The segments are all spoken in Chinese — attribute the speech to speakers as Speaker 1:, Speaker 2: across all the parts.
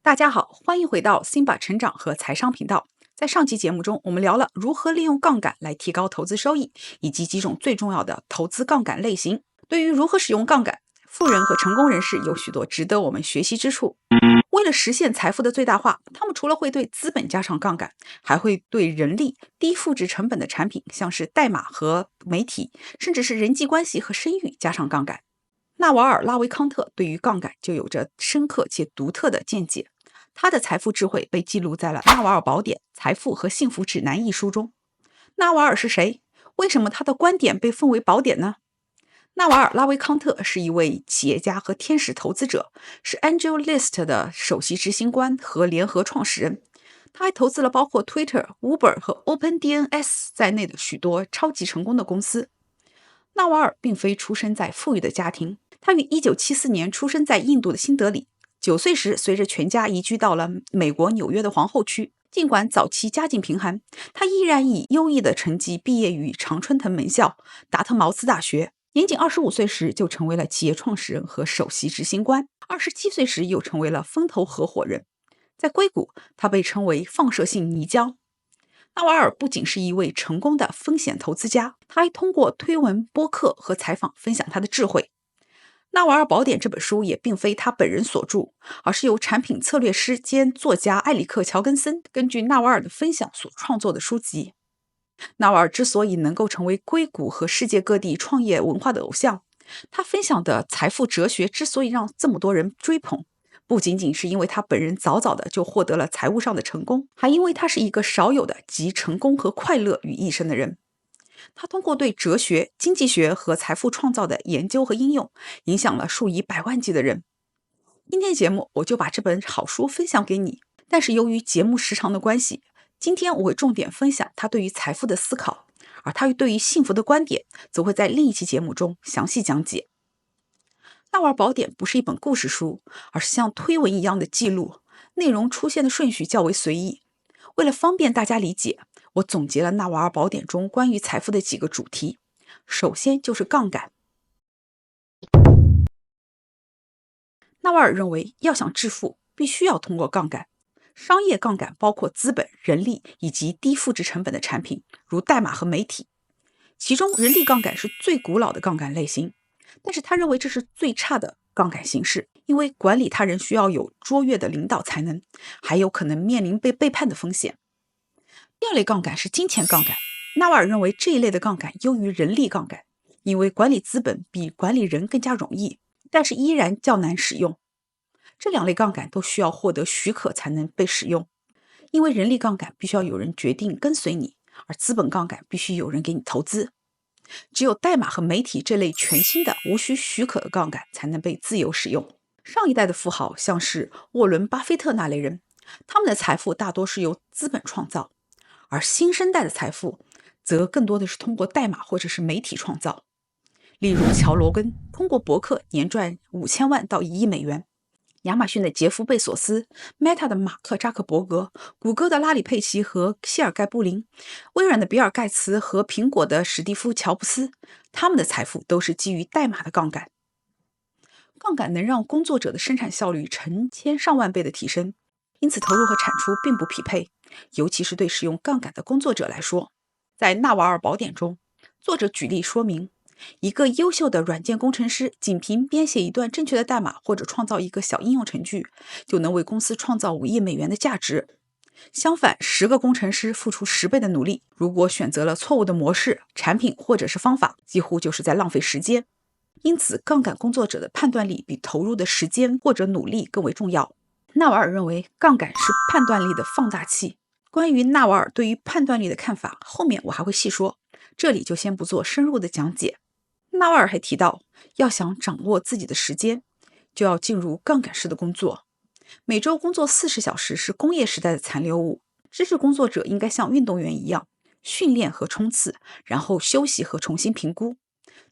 Speaker 1: 大家好，欢迎回到 Simba 成长和财商频道。在上期节目中，我们聊了如何利用杠杆来提高投资收益，以及几种最重要的投资杠杆类型。对于如何使用杠杆，富人和成功人士有许多值得我们学习之处。为了实现财富的最大化，他们除了会对资本加上杠杆，还会对人力、低复制成本的产品，像是代码和媒体，甚至是人际关系和声誉加上杠杆。纳瓦尔·拉维康特对于杠杆就有着深刻且独特的见解。他的财富智慧被记录在了《纳瓦尔宝典：财富和幸福指南》一书中。纳瓦尔是谁？为什么他的观点被奉为宝典呢？纳瓦尔·拉维康特是一位企业家和天使投资者，是 AngelList 的首席执行官和联合创始人。他还投资了包括 Twitter、Uber 和 OpenDNS 在内的许多超级成功的公司。纳瓦尔并非出生在富裕的家庭，他于1974年出生在印度的新德里。9岁时，随着全家移居到了美国纽约的皇后区。尽管早期家境贫寒，他依然以优异的成绩毕业于常春藤门校、达特茅斯大学。年仅25岁时就成为了企业创始人和首席执行官，27岁时又成为了风投合伙人。在硅谷，他被称为放射性泥浆。纳瓦尔不仅是一位成功的风险投资家，他还通过推文、播客和采访分享他的智慧。纳瓦尔宝典这本书也并非他本人所著，而是由产品策略师兼作家埃里克·乔根森根据纳瓦尔的分享所创作的书籍。纳瓦尔之所以能够成为硅谷和世界各地创业文化的偶像，他分享的财富哲学之所以让这么多人追捧，不仅仅是因为他本人早早的就获得了财务上的成功，还因为他是一个少有的集成功和快乐于一身的人。他通过对哲学、经济学和财富创造的研究和应用，影响了数以百万计的人。今天节目我就把这本好书分享给你，但是由于节目时长的关系，今天我会重点分享他对于财富的思考，而他对于幸福的观点则会在另一期节目中详细讲解。纳瓦尔宝典不是一本故事书，而是像推文一样的记录，内容出现的顺序较为随意。为了方便大家理解，我总结了纳瓦尔宝典中关于财富的几个主题。首先就是杠杆。纳瓦尔认为，要想致富，必须要通过杠杆。商业杠杆包括资本、人力以及低复制成本的产品，如代码和媒体。其中，人力杠杆是最古老的杠杆类型，但是他认为这是最差的杠杆形式，因为管理他人需要有卓越的领导才能，还有可能面临被背叛的风险。第二类杠杆是金钱杠杆，纳瓦尔认为这一类的杠杆优于人力杠杆，因为管理资本比管理人更加容易，但是依然较难使用。这两类杠杆都需要获得许可才能被使用，因为人力杠杆必须要有人决定跟随你，而资本杠杆必须有人给你投资。只有代码和媒体这类全新的无需许可的杠杆才能被自由使用。上一代的富豪像是沃伦·巴菲特那类人，他们的财富大多是由资本创造，而新生代的财富则更多的是通过代码或者是媒体创造。例如乔·罗根通过博客年赚5000万到1亿美元，亚马逊的杰夫·贝索斯、Meta 的马克·扎克伯格、谷歌的拉里·佩奇和谢尔盖·布林、微软的比尔·盖茨和苹果的史蒂夫·乔布斯，他们的财富都是基于代码的杠杆。杠杆能让工作者的生产效率成千上万倍的提升，因此投入和产出并不匹配，尤其是对使用杠杆的工作者来说。在纳瓦尔宝典中，作者举例说明，一个优秀的软件工程师仅凭编写一段正确的代码或者创造一个小应用程序，就能为公司创造5亿美元的价值。相反，10个工程师付出10倍的努力，如果选择了错误的模式、产品或者是方法，几乎就是在浪费时间。因此，杠杆工作者的判断力比投入的时间或者努力更为重要。纳瓦尔认为，杠杆是判断力的放大器。关于纳瓦尔对于判断力的看法，后面我还会细说，这里就先不做深入的讲解。纳瓦尔还提到，要想掌握自己的时间，就要进入杠杆式的工作。每周工作40小时是工业时代的残留物，知识工作者应该像运动员一样，训练和冲刺，然后休息和重新评估。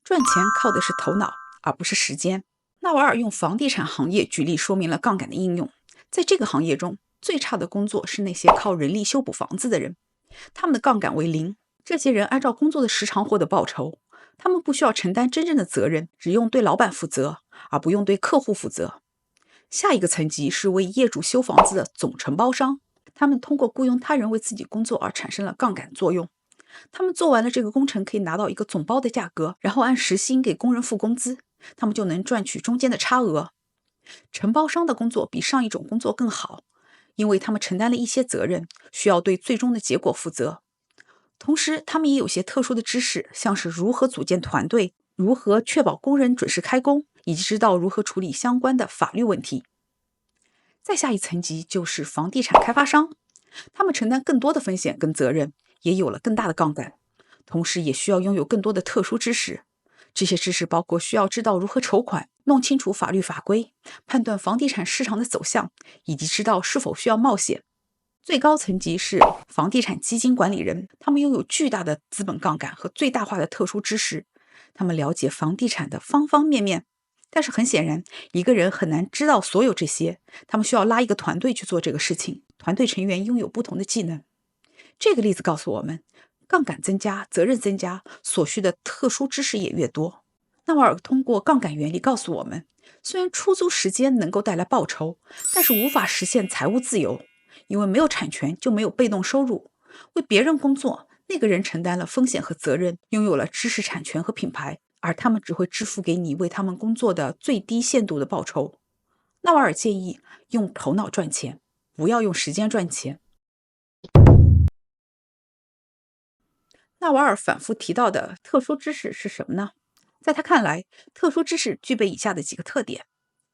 Speaker 1: 赚钱靠的是头脑，而不是时间。纳瓦尔用房地产行业举例说明了杠杆的应用。在这个行业中，最差的工作是那些靠人力修补房子的人，他们的杠杆为0。这些人按照工作的时长获得报酬，他们不需要承担真正的责任，只用对老板负责，而不用对客户负责。下一个层级是为业主修房子的总承包商，他们通过雇佣他人为自己工作而产生了杠杆作用。他们做完了这个工程，可以拿到一个总包的价格，然后按时薪给工人付工资，他们就能赚取中间的差额。承包商的工作比上一种工作更好，因为他们承担了一些责任，需要对最终的结果负责。同时，他们也有些特殊的知识，像是如何组建团队，如何确保工人准时开工，以及知道如何处理相关的法律问题。再下一层级就是房地产开发商，他们承担更多的风险跟责任，也有了更大的杠杆，同时也需要拥有更多的特殊知识。这些知识包括需要知道如何筹款，弄清楚法律法规，判断房地产市场的走向，以及知道是否需要冒险。最高层级是房地产基金管理人，他们拥有巨大的资本杠杆和最大化的特殊知识，他们了解房地产的方方面面。但是很显然，一个人很难知道所有这些，他们需要拉一个团队去做这个事情，团队成员拥有不同的技能。这个例子告诉我们，杠杆增加，责任增加，所需的特殊知识也越多。纳瓦尔通过杠杆原理告诉我们，虽然出租时间能够带来报酬，但是无法实现财务自由，因为没有产权就没有被动收入。为别人工作，那个人承担了风险和责任，拥有了知识产权和品牌，而他们只会支付给你为他们工作的最低限度的报酬。纳瓦尔建议用头脑赚钱，不要用时间赚钱。纳瓦尔反复提到的特殊知识是什么呢？在他看来，特殊知识具备以下的几个特点：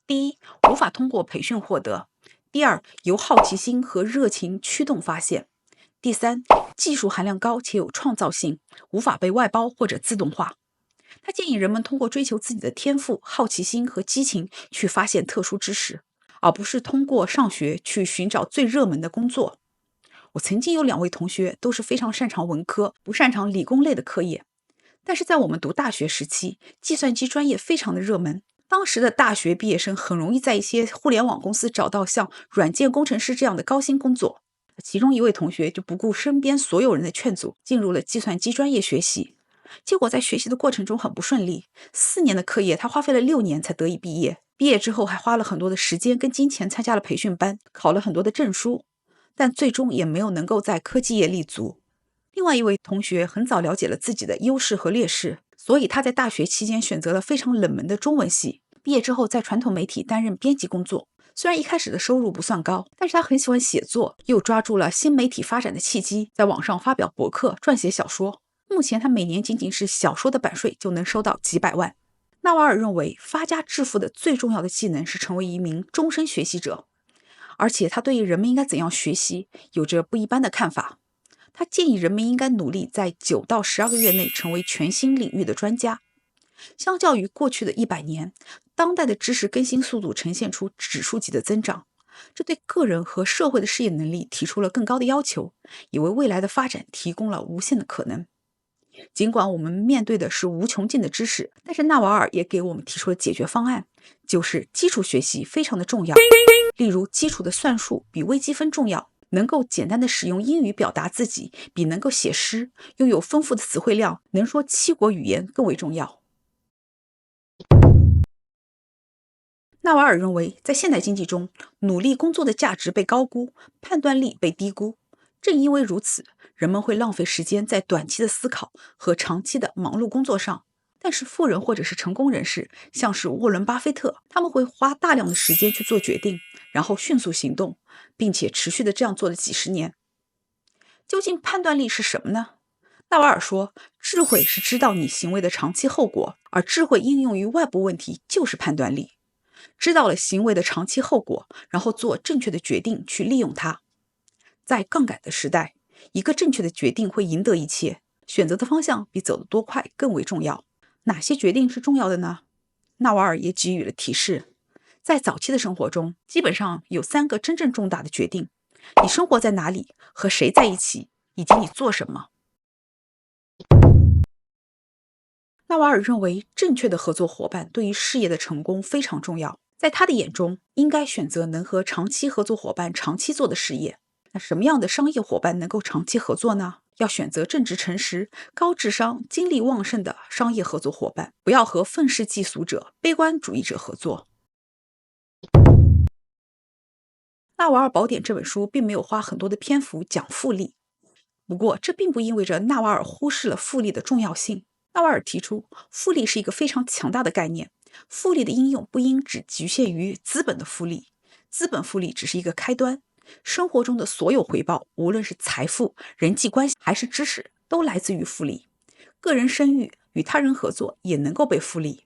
Speaker 1: 第一，无法通过培训获得；第二，由好奇心和热情驱动发现；第三，技术含量高且有创造性，无法被外包或者自动化。他建议人们通过追求自己的天赋、好奇心和激情去发现特殊知识，而不是通过上学去寻找最热门的工作。我曾经有2位同学都是非常擅长文科，不擅长理工类的课业。但是在我们读大学时期，计算机专业非常的热门，当时的大学毕业生很容易在一些互联网公司找到像软件工程师这样的高薪工作。其中一位同学就不顾身边所有人的劝阻，进入了计算机专业学习。结果在学习的过程中很不顺利，4年的课业他花费了6年才得以毕业。毕业之后还花了很多的时间跟金钱参加了培训班，考了很多的证书，但最终也没有能够在科技业立足。另外一位同学很早了解了自己的优势和劣势，所以他在大学期间选择了非常冷门的中文系，毕业之后在传统媒体担任编辑工作。虽然一开始的收入不算高，但是他很喜欢写作，又抓住了新媒体发展的契机，在网上发表博客，撰写小说。目前他每年仅仅是小说的版税就能收到几百万。纳瓦尔认为，发家致富的最重要的技能是成为一名终身学习者，而且他对于人们应该怎样学习有着不一般的看法。他建议人们应该努力在9到12个月内成为全新领域的专家。相较于过去的100年，当代的知识更新速度呈现出指数级的增长，这对个人和社会的适应能力提出了更高的要求，也为未来的发展提供了无限的可能。尽管我们面对的是无穷尽的知识，但是纳瓦尔也给我们提出了解决方案，就是基础学习非常的重要。例如，基础的算术比微积分重要，能够简单的使用英语表达自己比能够写诗，拥有丰富的词汇量，能说7国语言更为重要。纳瓦尔认为，在现代经济中，努力工作的价值被高估，判断力被低估。正因为如此，人们会浪费时间在短期的思考和长期的忙碌工作上。但是富人或者是成功人士，像是沃伦·巴菲特，他们会花大量的时间去做决定，然后迅速行动，并且持续的这样做了几十年。究竟判断力是什么呢？纳瓦尔说，智慧是知道你行为的长期后果，而智慧应用于外部问题就是判断力。知道了行为的长期后果，然后做正确的决定去利用它。在杠杆的时代，一个正确的决定会赢得一切，选择的方向比走得多快更为重要。哪些决定是重要的呢？纳瓦尔也给予了提示。在早期的生活中，基本上有3个真正重大的决定：你生活在哪里，和谁在一起，以及你做什么。纳瓦尔认为，正确的合作伙伴对于事业的成功非常重要。在他的眼中，应该选择能和长期合作伙伴长期做的事业。那什么样的商业伙伴能够长期合作呢？要选择正直诚实、高智商、精力旺盛的商业合作伙伴，不要和愤世嫉俗者、悲观主义者合作。纳瓦尔宝典这本书并没有花很多的篇幅讲复利，不过这并不意味着纳瓦尔忽视了复利的重要性。纳瓦尔提出，复利是一个非常强大的概念，复利的应用不应只局限于资本的复利，资本复利只是一个开端。生活中的所有回报，无论是财富、人际关系还是知识，都来自于复利。个人声誉与他人合作也能够被复利。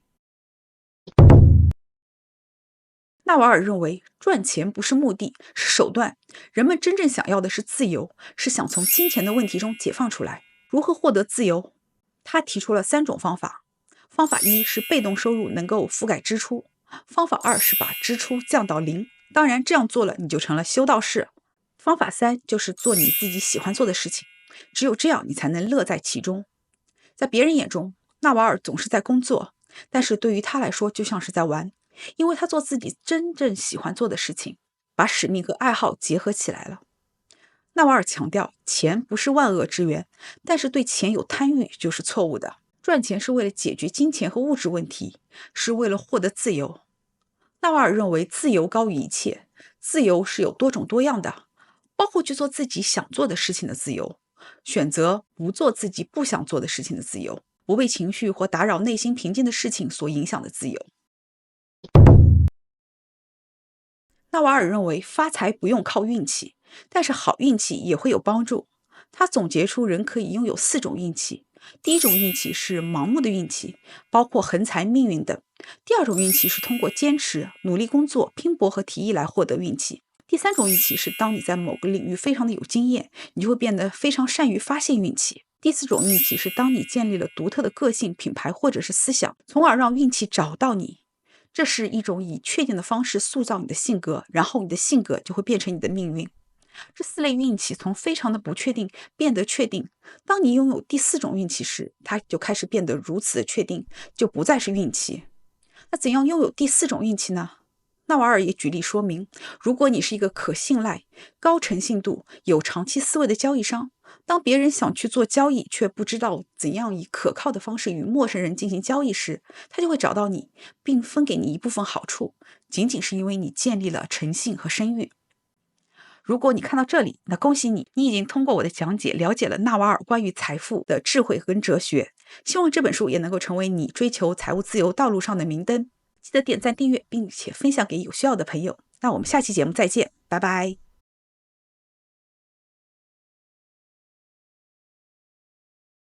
Speaker 1: 纳瓦尔认为，赚钱不是目的，是手段。人们真正想要的是自由，是想从金钱的问题中解放出来。如何获得自由？他提出了3种方法。方法1是被动收入能够覆盖支出，方法2是把支出降到0，当然这样做了你就成了修道士。方法3就是做你自己喜欢做的事情，只有这样你才能乐在其中。在别人眼中，纳瓦尔总是在工作，但是对于他来说就像是在玩，因为他做自己真正喜欢做的事情，把使命和爱好结合起来了。纳瓦尔强调，钱不是万恶之源，但是对钱有贪欲就是错误的。赚钱是为了解决金钱和物质问题，是为了获得自由。纳瓦尔认为自由高于一切，自由是有多种多样的，包括去做自己想做的事情的自由，选择不做自己不想做的事情的自由，不被情绪或打扰内心平静的事情所影响的自由。纳瓦尔认为发财不用靠运气，但是好运气也会有帮助。他总结出人可以拥有4种运气。第一种运气是盲目的运气，包括横财、命运等。第二种运气是通过坚持、努力工作、拼搏和提议来获得运气。第3种运气是当你在某个领域非常的有经验，你就会变得非常善于发现运气。第4种运气是当你建立了独特的个性、品牌或者是思想，从而让运气找到你。这是一种以确定的方式塑造你的性格，然后你的性格就会变成你的命运。这4类运气从非常的不确定变得确定，当你拥有第4种运气时，它就开始变得如此的确定，就不再是运气。那怎样拥有第4种运气呢？纳瓦尔也举例说明，如果你是一个可信赖、高诚信度、有长期思维的交易商，当别人想去做交易却不知道怎样以可靠的方式与陌生人进行交易时，他就会找到你，并分给你一部分好处，仅仅是因为你建立了诚信和声誉。如果你看到这里，那恭喜你，你已经通过我的讲解了解了纳瓦尔关于财富的智慧跟哲学。希望这本书也能够成为你追求财务自由道路上的明灯。记得点赞、订阅，并且分享给有需要的朋友。那我们下期节目再见，拜拜。